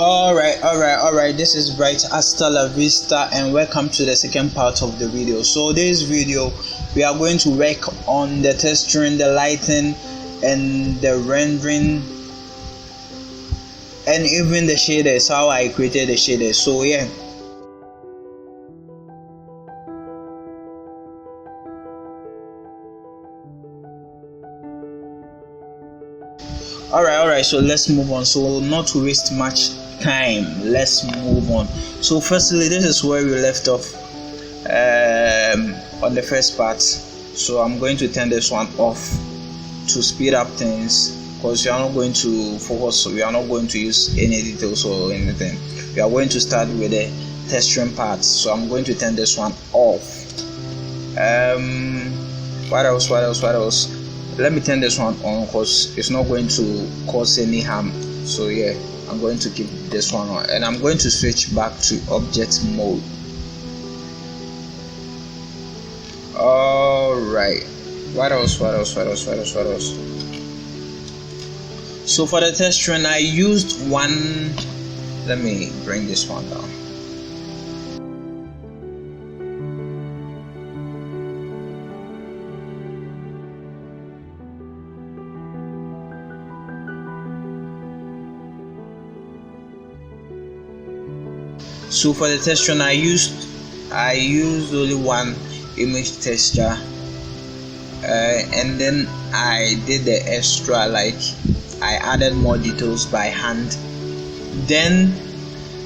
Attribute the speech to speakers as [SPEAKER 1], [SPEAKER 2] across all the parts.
[SPEAKER 1] Alright. This is Bright. Hasta la vista, and welcome to the second part of the video. So this video, we are going to work on the texturing, the lighting, and the rendering, and even the shaders. How I created the shaders. So yeah. Alright, so let's move on. So not to waste much time, let's move on. So firstly, this is where we left off on the first part. So I'm going to turn this one off to speed up things, because we are not going to focus, we are not going to use any details or anything. We are going to start with the texturing part. So I'm going to turn this one off. What else? Let me turn this one on, because it's not going to cause any harm. So yeah, I'm going to keep this one on, and I'm going to switch back to object mode. Alright, what else? So for the texturing, I used one. Let me bring this one down. So for the texture, I used only one image texture, and then I did the extra, like I added more details by hand. Then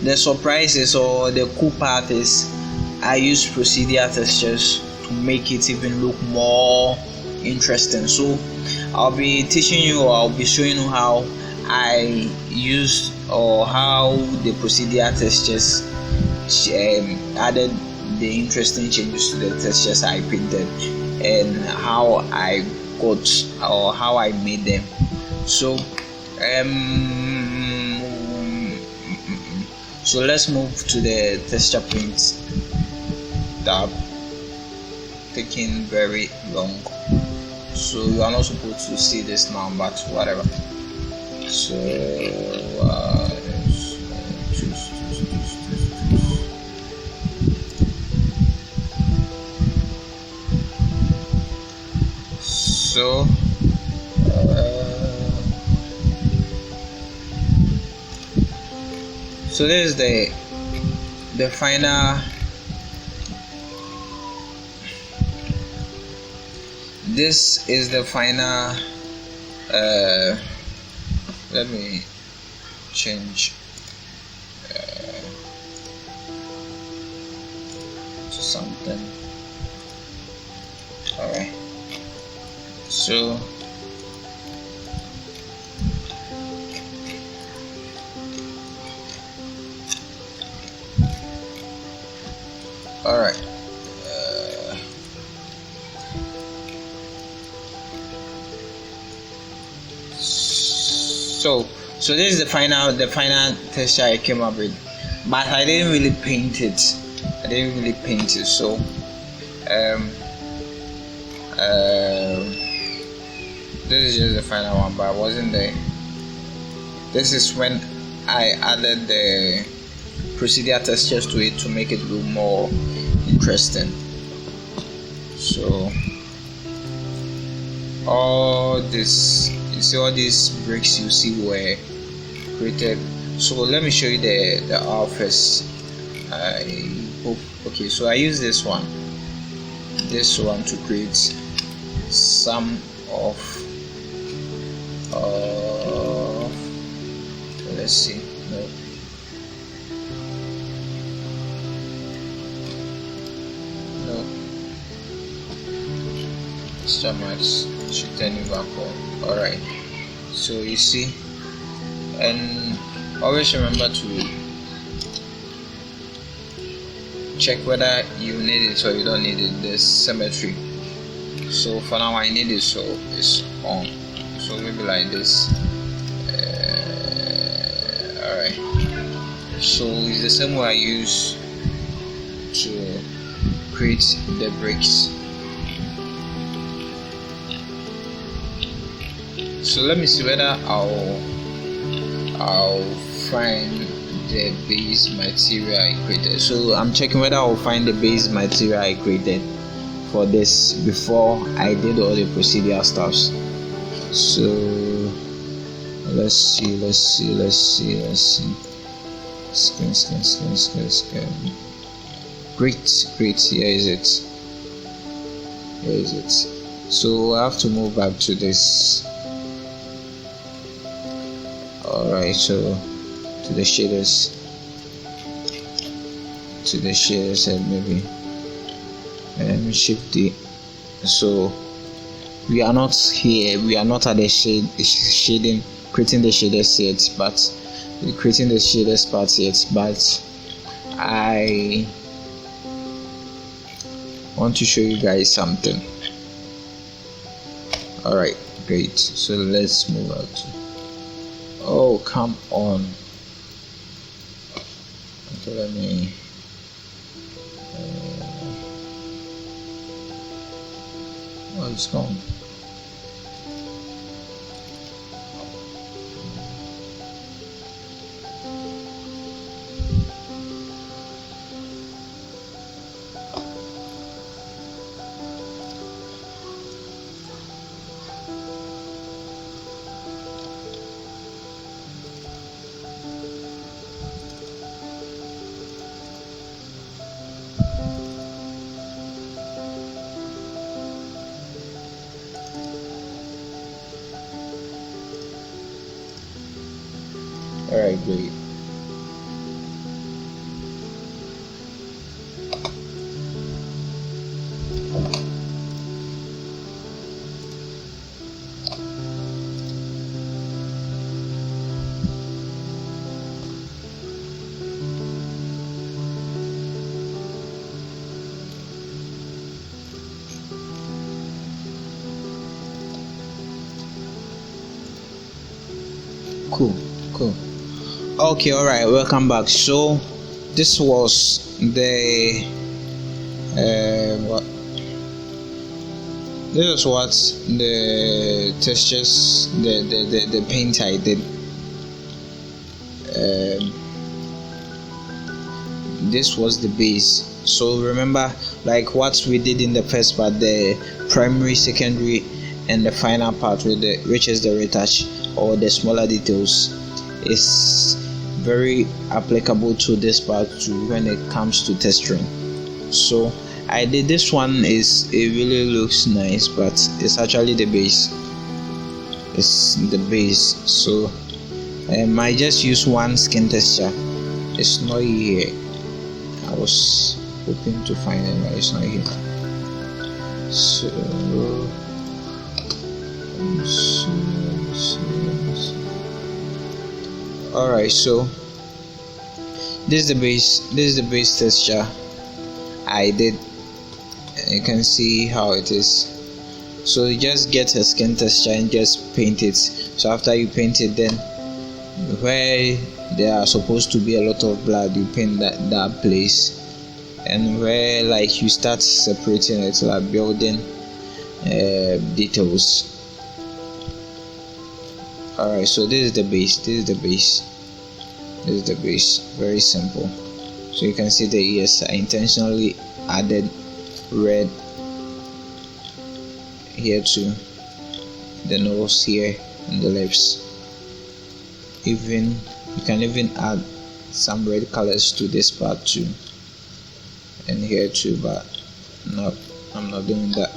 [SPEAKER 1] the surprises, or the cool part, is I used procedure textures to make it even look more interesting. So I'll be teaching you, or I'll be showing you how I used, or how the procedure textures added the interesting changes to the textures I painted, and how I got, or how I made them. So so let's move to the texture paint tab. Taking very long, so you are not supposed to see this now, but whatever. So so this is the final. This is the final. Let me change to something. Alright, so alright, so this is the final texture I came up with, but I didn't really paint it. So this is just the final one, but I wasn't there. This is when I added the procedure textures to it to make it look more interesting. So all this, you see, all these bricks you see were created. So let me show you the art first. Okay, so I use this one to create some of let's see, no stomachs should turn you back on. Alright, so you see, and always remember to check whether you need it or you don't need it, the symmetry. So for now I need it, so it's on. So maybe like this. Alright, so it's the same way I use to create the bricks. So let me see whether I'll find the base material I created. So I'm checking whether I'll find the base material I created for this before I did all the procedural stuffs. So let's see. Scan. Great. Here is it. So I have to move back to this. Alright, so to the shaders and maybe shift D. So we are not here, we are not at the shading, creating the shaders yet, but creating the shaders part yet, but I want to show you guys something. Alright, great. So let's move out. Oh, come on. Okay, let me oh, it's gone. Alright, great. Cool. Okay, alright, welcome back. So this was the this is what the textures, the paint I did. This was the base. So remember, like what we did in the first part, the primary, secondary, and the final part with which is the retouch or the smaller details, is very applicable to this part too when it comes to texturing. So I did this one, it really looks nice, but it's actually the base. So I just use one skin texture. It's not here. I was hoping to find it, but it's not here. So alright, so this is the base texture I did. You can see how it is. So you just get a skin texture and just paint it. So after you paint it, then where there are supposed to be a lot of blood, you paint that place, and where like you start separating it, like building details. Alright, so this is the base. Very simple. So you can see the ears. I intentionally added red here too, the nose here, and the lips. Even you can even add some red colors to this part too, and here too, but no, I'm not doing that.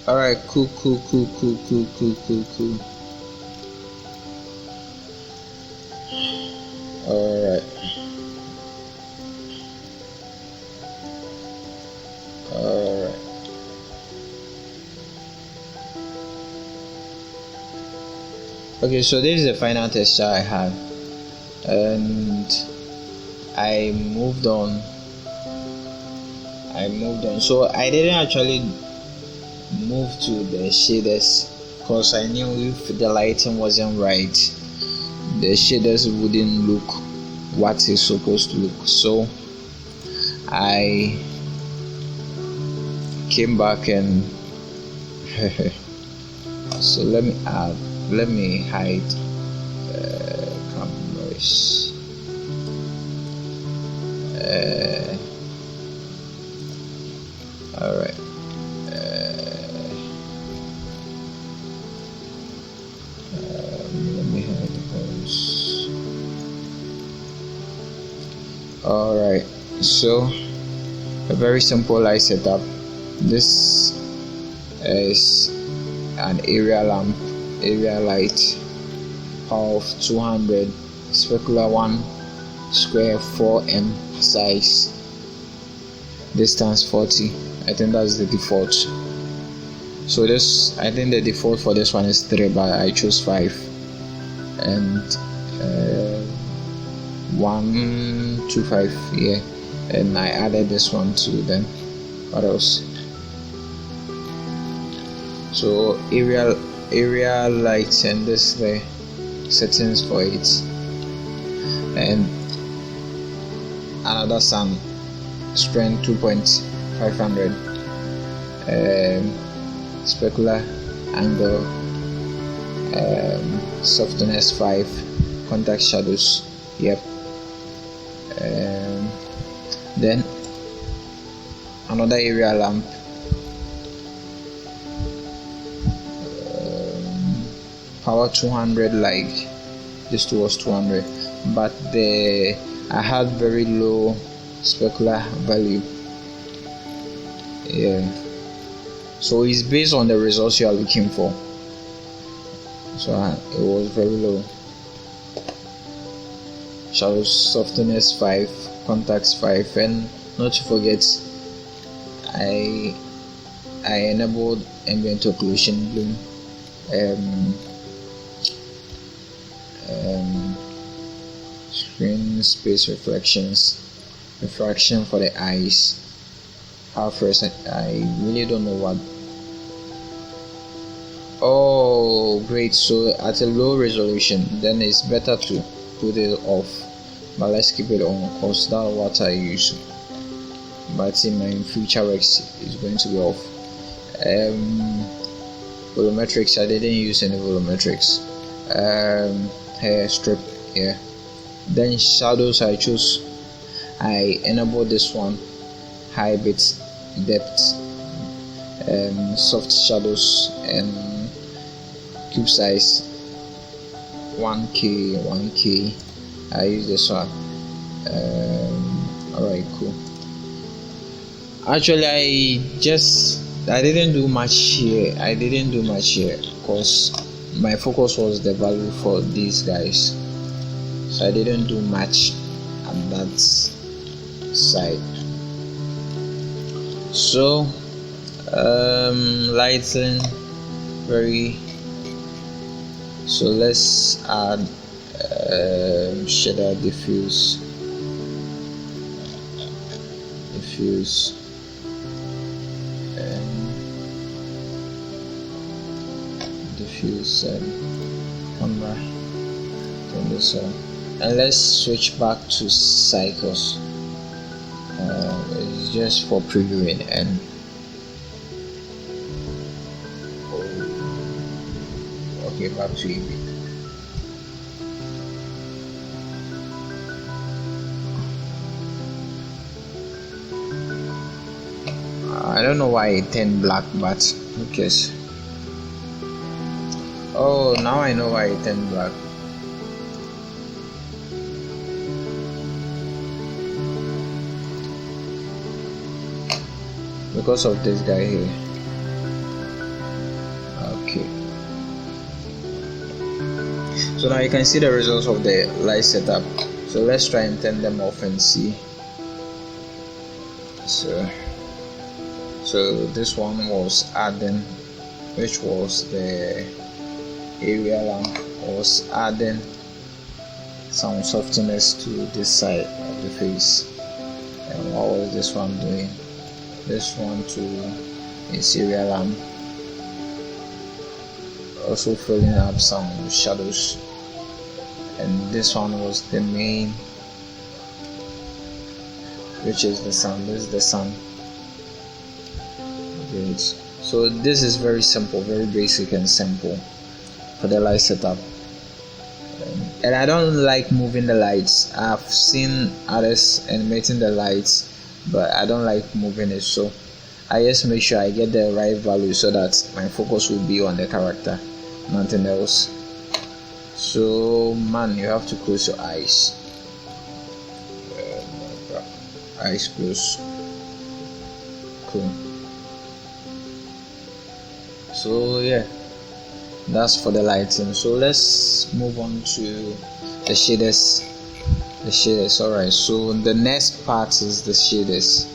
[SPEAKER 1] Alright, cool. Alright. Okay, so this is the final texture I have, and I moved on. So I didn't actually move to the shaders because I knew if the lighting wasn't right, the shaders wouldn't look what it's supposed to look. So I came back and so let me add let me hide cameras. All right. Let me hide those. All right. So a very simple light setup. This is an area lamp, area light, power of 200, specular 1 square 4M size, distance 40. I think that's the default. So this, I think the default for this one is 3, but I chose 5, and 125, yeah, and I added this one to them. What else? So area lights, and this the settings for it, and another sun, strength 2.500, specular angle, softness 5, contact shadows, yep. Then another area lamp, power 200, like this two was 200, but I had very low specular value, yeah, so it's based on the results you are looking for. So it was very low. Shadows softness 5, contacts 5, and not to forget I enabled ambient occlusion bloom, screen space refraction for the eyes, half percent. I really don't know what. Oh great, so at a low resolution then it's better to put it off, but let's keep it on because that's what I use, but in my future works it's going to be off. Volumetrics, I didn't use any volumetrics. Hair strip, yeah. Then shadows, I enabled this one, high bit depth, soft shadows, and cube size 1k. I use this one. Alright, cool. Actually I didn't do much here because my focus was the value for these guys, so I didn't do much on that side. So lighting, so let's add shader diffuse camera, turn this on, and let's switch back to cycles. It's just for previewing, and okay, back to eevee. I don't know why it turned black, but who cares? Oh, now I know why it turned black. Because of this guy here. Okay. So now you can see the results of the light setup. So let's try and turn them off and see. So this one was adding, which was the area lamp, was adding some softness to this side of the face. And what was this one doing? This one too is area lamp, also filling up some shadows, and this one was the main, which is the sun. This is the sun. Great. So this is very simple, very basic and simple. for the light setup. And I don't like moving the lights. I've seen others animating the lights, but I don't like moving it, so I just make sure I get the right value so that my focus will be on the character, nothing else. So man, you have to close your eyes. Eyes closed. Cool. So yeah, that's for the lighting. So let's move on to the shaders. Alright, so the next part is the shaders.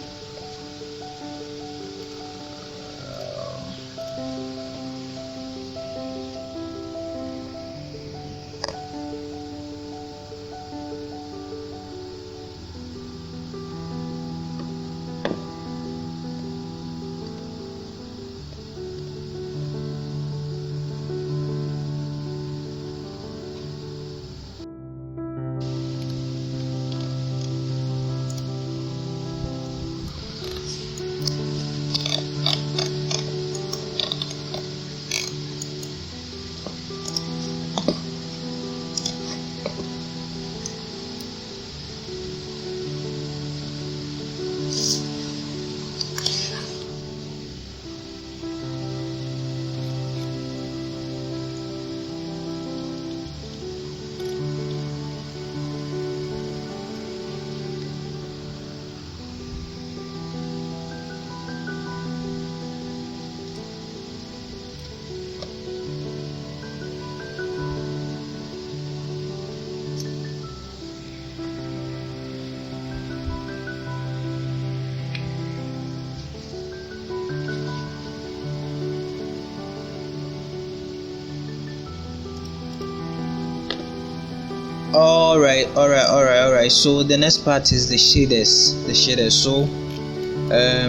[SPEAKER 1] Alright. So the next part is the shaders. So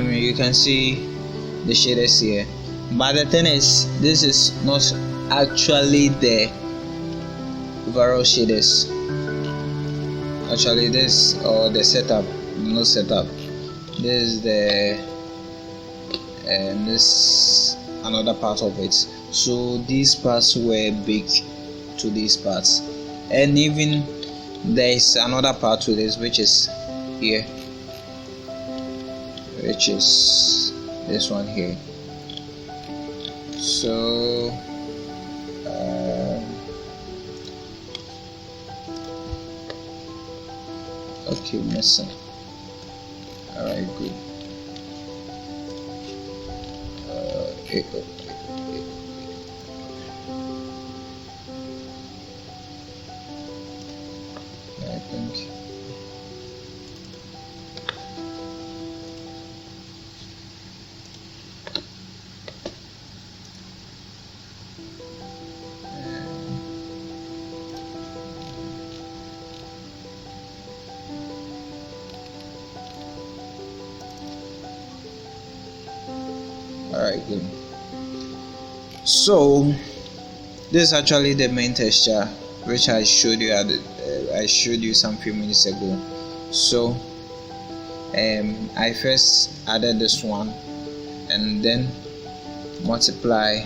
[SPEAKER 1] you can see the shaders here, but the thing is, this is not actually the overall shaders. Actually, this or the setup, no setup. This is the this another part of it. So these parts were big to these parts, and even there is another part to this, which is here, which is this one here. So okay, missing. Alright, good. I think alright, good. So this is actually the main texture which I showed you I showed you some few minutes ago. So I first added this one and then multiply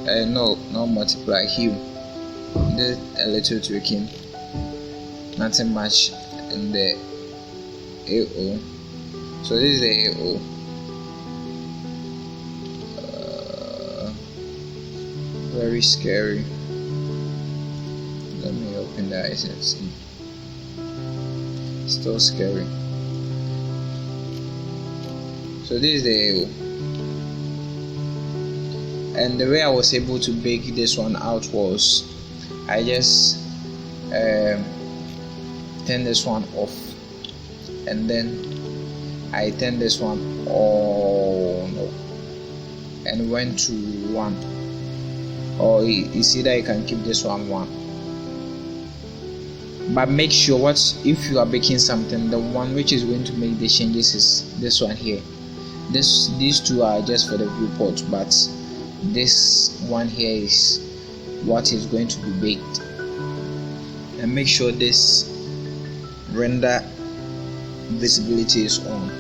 [SPEAKER 1] no, not multiply, hue, did a little tweaking, nothing much in the AO. So this is the AO. Very scary. Let me open the eyes and see. Still scary. So this is the AO, and the way I was able to bake this one out was I just turn this one off, and then I turn this one on and went to 1, or you see that you can keep this one 1, but make sure if you are baking something, the one which is going to make the changes is this one here. These two are just for the viewport, but this one here is what is going to be baked. And make sure this render visibility is on.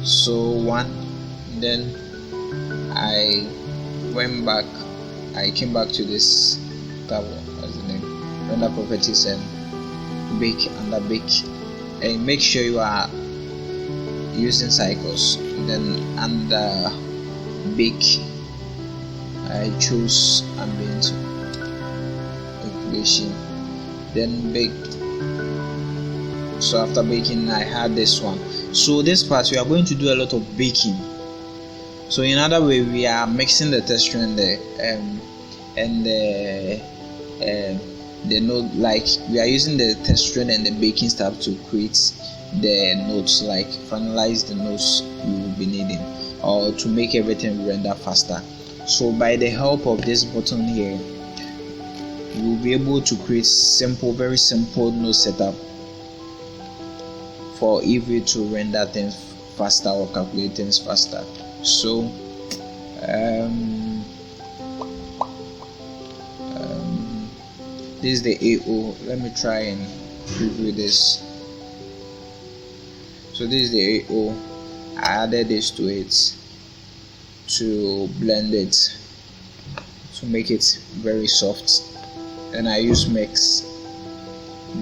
[SPEAKER 1] So 1, then I went back I came back to this tab, what's the name, render properties, and bake, under bake, and make sure you are using cycles. Then under bake, I choose ambient occupation, then bake. So after baking, I had this one. So this part we are going to do a lot of baking. So in other way, we are mixing the texture and the node, like we are using the texture and the baking stuff to create the nodes, like finalize the nodes you will be needing, or to make everything render faster. So by the help of this button here, you will be able to create simple, very simple node setup for eevee to render things faster or calculate things faster. So this is the AO. Let me try and preview this. So this is the AO. I added this to it to blend it, to make it very soft. Then I use mix.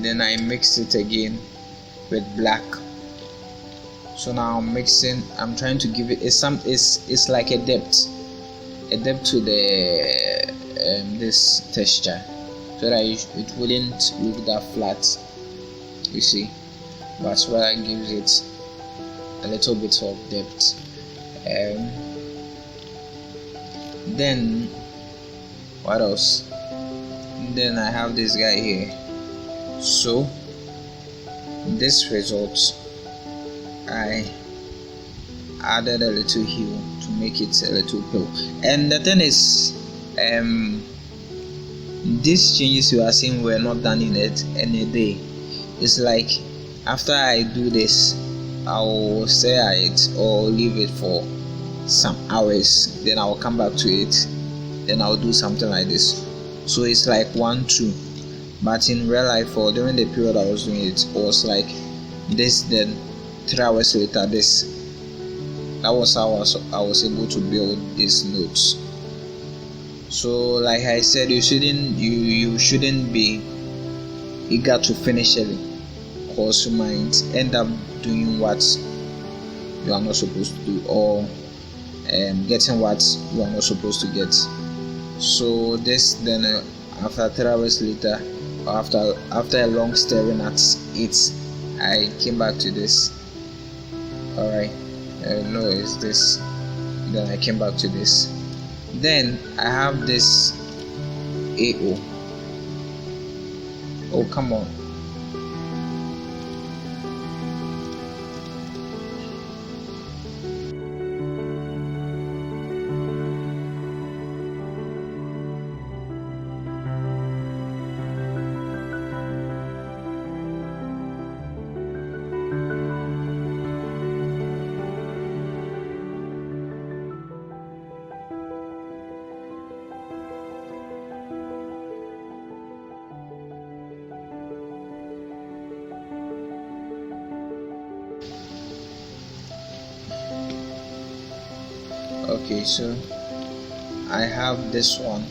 [SPEAKER 1] Then I mix it again with black. So now I'm mixing. I'm trying to give it it's like a depth to the this texture, so that it wouldn't look that flat, you see, but rather gives it a little bit of depth. Then what else? Then I have this guy here. So this result, I added a little hue to make it a little pale. And the thing is, these changes you are seeing were not done in a day. It's like after I do this, I'll stare at it or leave it for some hours, then I'll come back to it, then I'll do something like this. So it's like 1-2. But in real life, or during the period I was doing it, was like this, then 3 hours later this. That was how I was able to build these nodes. So like I said, you shouldn't be eager to finish early, because you might end up doing what you are not supposed to do, or getting what you are not supposed to get. So this, then after 3 hours later, or after a long staring at it, I came back to this. Alright, no, it's this. Then I came back to this. Then I have this AO. Oh, come on. Okay, so I have this one.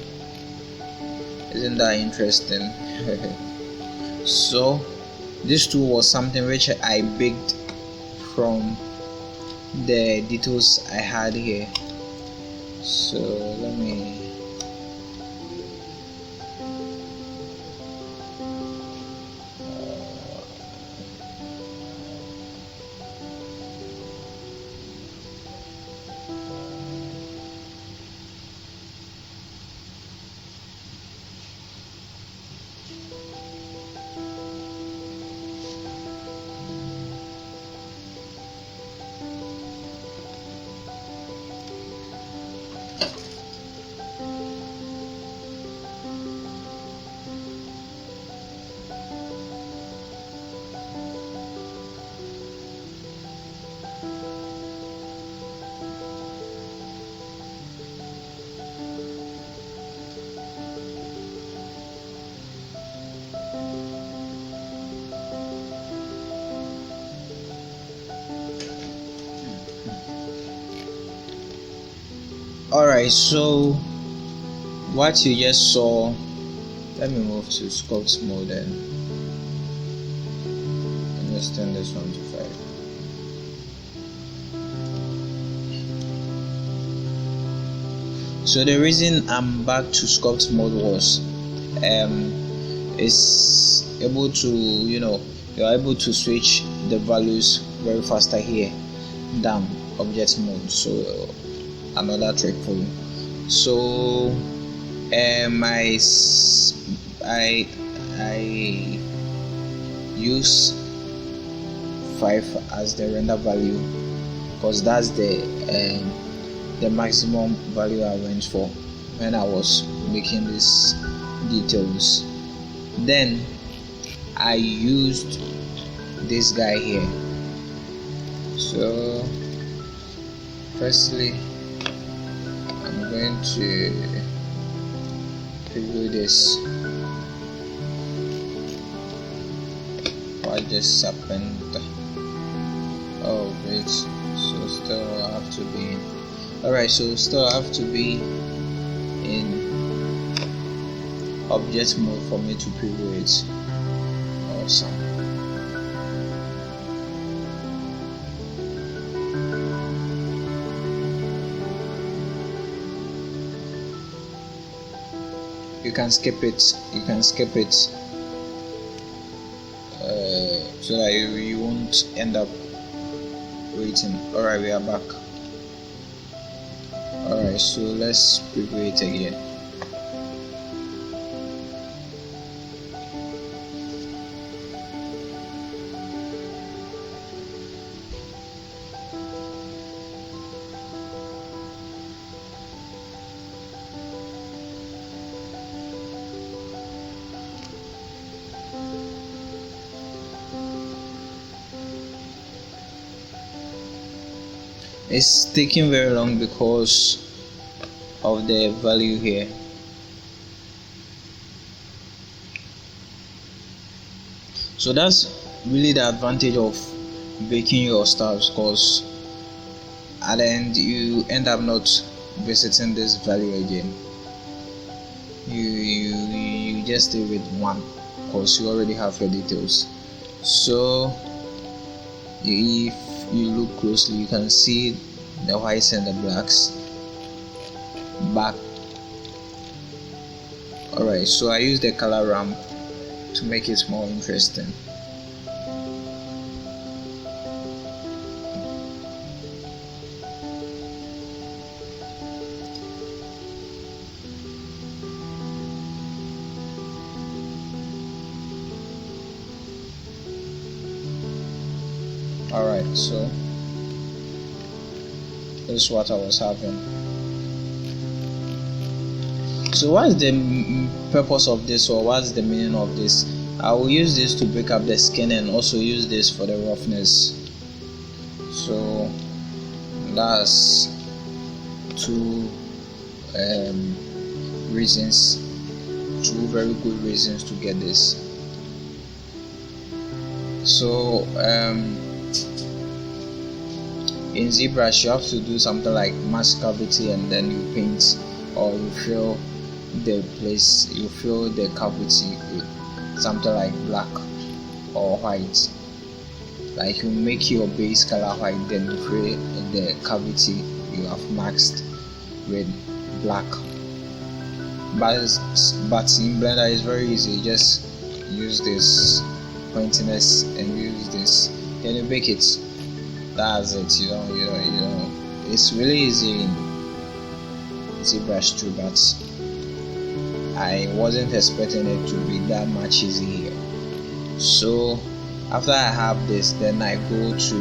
[SPEAKER 1] Isn't that interesting? So this tool was something which I baked from the details I had here. So let me Alright, so what you just saw, let me move to sculpt mode and extend this one to 5. So the reason I'm back to sculpt mode was it's able to, you're able to switch the values very faster here than object mode. So another trick for you. So I use 5 as the render value because that's the maximum value I went for when I was making these details. Then I used this guy here. So firstly I'm going to preview this. What just happened? Oh great, so still I have to be in. Alright, so still I have to be in object mode for me to preview it. Awesome. You can skip it, so that you won't end up waiting. Alright, we are back. Alright, so let's preview it again. It's taking very long because of the value here. So that's really the advantage of baking your styles, because at the end you end up not visiting this value again. You just stay with 1 because you already have your details. So if you look closely, you can see the whites and the blacks back. Alright, so I use the color ramp to make it more interesting. Alright, so this is what I was having. So what is the purpose of this, or what's the meaning of this? I will use this to break up the skin and also use this for the roughness. So that's 2 reasons, 2 very good reasons to get this. So in ZBrush you have to do something like mask cavity, and then you paint, or you fill the place, you fill the cavity with something like black or white. Like you make your base color white, then you fill the cavity you have masked with black. But in Blender it's very easy. You just use this pointiness and use this, then you bake it. That's it. You know, it's really easy in ZBrush too, but I wasn't expecting it to be that much easy here. So after I have this, then I go to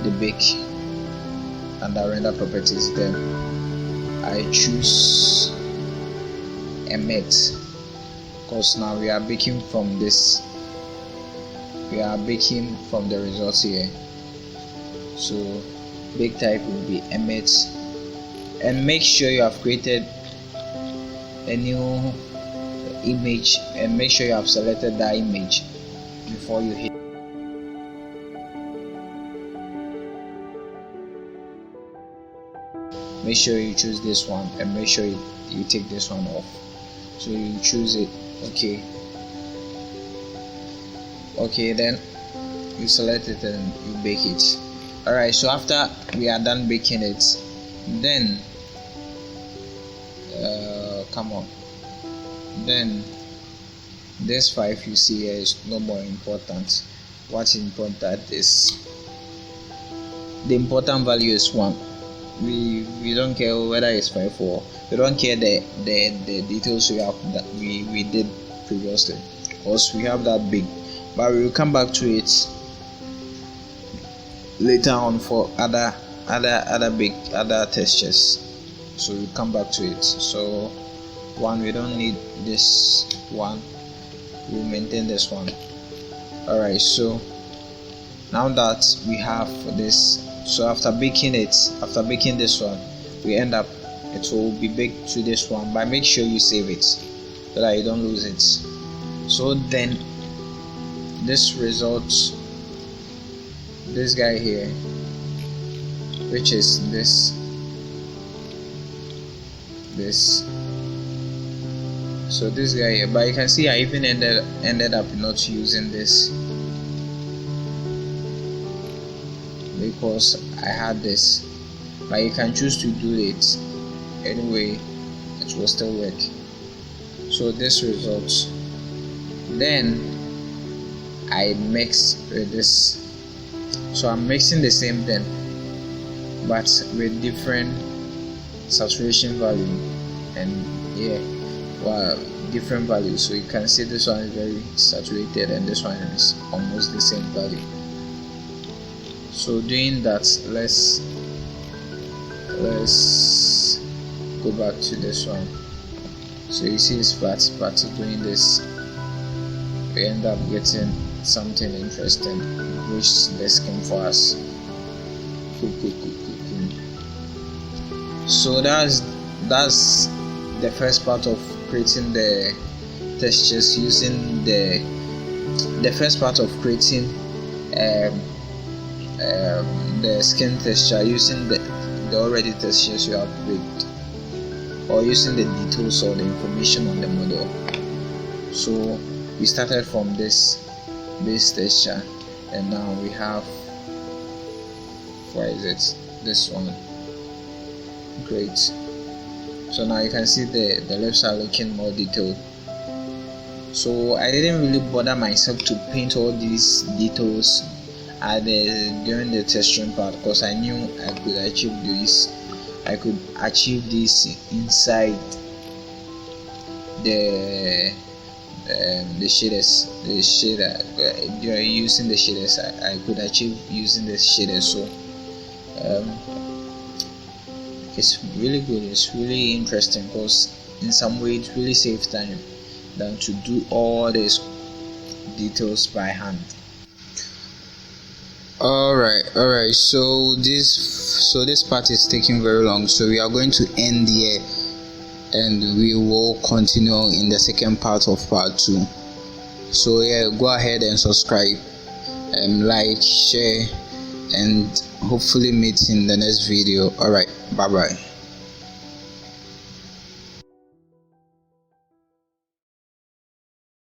[SPEAKER 1] the bake under render properties, then I choose emit, because now we are baking from this, we are baking from the results here. So bake type will be emit, and make sure you have created a new image, and make sure you have selected that image before you hit. Make sure you choose this one, and make sure you take this one off. So you choose it. Okay, then you select it and you bake it. Alright, so after we are done baking it, then then this 5 you see here is no more important. What's important is the important value is 1. We don't care whether it's 5 or we don't care the details we have that we did previously, because we have that big, but we will come back to it later on for other textures. So we'll come back to it. So 1, we don't need this one, we'll maintain this one. Alright, so now that we have this, so after baking this one, we end up, it will be baked to this one, but make sure you save it so that you don't lose it. So then this results, this guy here, which is this, so this guy here, but you can see I even ended up not using this because I had this, but you can choose to do it anyway, it will still work. So this results, then I mix with this, so I'm mixing the same thing but with different saturation value, and different values. So you can see this one is very saturated and this one is almost the same value. So doing that, let's go back to this one. So you see it's part doing this, we end up getting something interesting, which the skin for us. So that's the first part of creating the textures using the first part of creating the skin texture using the already textures you have baked, or using the details or the information on the model. So we started from this base texture, and now we have, where is it, this one. Great. So now you can see the lips are looking more detailed. So I didn't really bother myself to paint all these details during the texturing part, because I knew I could achieve this. I could achieve this inside the shaders. Using the shaders, I could achieve using the shaders. So it's really good, it's really interesting, because in some way it really saves time than to do all these details by hand. Alright, so this part is taking very long, so we are going to end here and we will continue in the second part of part 2. So go ahead and subscribe, like, share, and hopefully meet in the next video. Alright, bye bye.